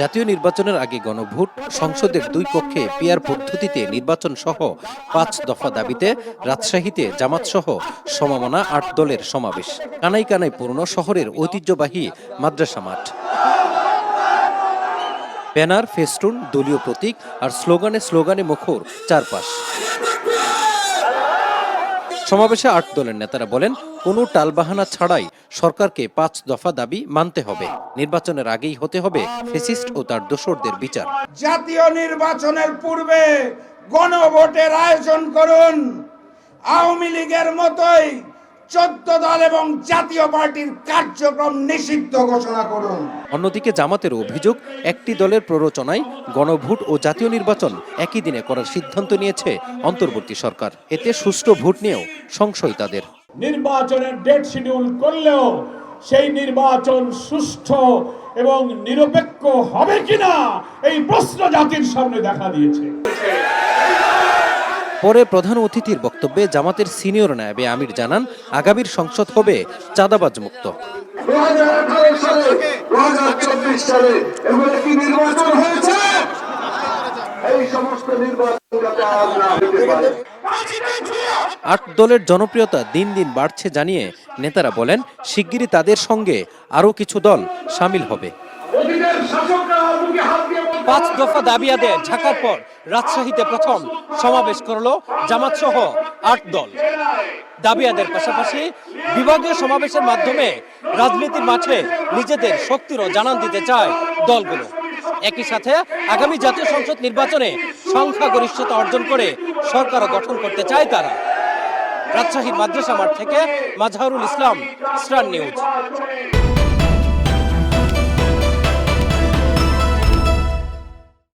জাতীয় নির্বাচনের আগে গণভোট, সংসদের দুই কক্ষে পিআর পদ্ধতিতে নির্বাচন সহ ৫ দফা দাবিতে রাজশাহীতে জামাত সহ সমমনা ৮ দলের সমাবেশ। কানায় কানায় পূর্ণ শহরের ঐতিহ্যবাহী মাদ্রাসা মাঠ। ব্যানার, ফেস্টুন, দলীয় প্রতীক আর স্লোগানে স্লোগানে মুখর চারপাশ। সমাবেশে ৮ দলের নেতারা বলেন, কোনো টালবাহানা ছাড়াই সরকারকে ৫ দফা দাবি মানতে হবে। নির্বাচনের আগেই হতে হবে ফ্যাসিস্ট ও তার দোসরদের বিচার। জাতীয় নির্বাচনের পূর্বে গণভোটের আয়োজন করুন। আওয়ামী লীগের মতোই ১৪ দল এবং জাতীয় পার্টির কার্যক্রম নিষিদ্ধ ঘোষণা করুন। অন্যদিকে জামাতের অভিযোগ, একটি দলের প্ররোচনায় গণভোট ও জাতীয় নির্বাচন একই দিনে করার সিদ্ধান্ত নিয়েছে অন্তর্বর্তী সরকার। এতে সুষ্ঠু ভোট নিয়েও সংশয় তাদের। নির্বাচনের ডেট শিডিউল করলেও সেই নির্বাচন সুষ্ঠু এবং নিরপেক্ষ হবে কিনা এই প্রশ্ন জাতির সামনে দেখা দিয়েছে। পরে প্রধান অতিথির বক্তব্যে জামাতের সিনিয়র নায়েবে আমির জানান, আগামীর সংসদ হবে চাঁদাবাজ মুক্ত। ২০১৮ সালে ২০২৪ সালে এগুলো কি নির্বাচন হয়েছে? এই সমস্ত নির্বাচন যাতে আর না হতে পারে। ৮ দলের জনপ্রিয়তা দিন দিন বাড়ছে জানিয়ে নেতারা বলেন, শিগগিরই তাদের সঙ্গে আরও কিছু দল সামিল হবে। ৫ দফা দাবি আদায়ে ঢাকার পর রাজশাহীতে প্রথম সমাবেশ করলো জামাত সহ ৮ দল। দাবি আদায়ের পাশাপাশি বিভাগীয় সমাবেশের মাধ্যমে রাজনীতির মাঠে নিজেদের শক্তিরও জানান দিতে চায় দলগুলো। একই সাথে আগামী জাতীয় সংসদ নির্বাচনে সংখ্যাগরিষ্ঠতা অর্জন করে সরকারও গঠন করতে চায় তারা। রাজশাহীর মাদ্রাসা মাঠ থেকে মাজহারুল ইসলাম, স্টার নিউজ।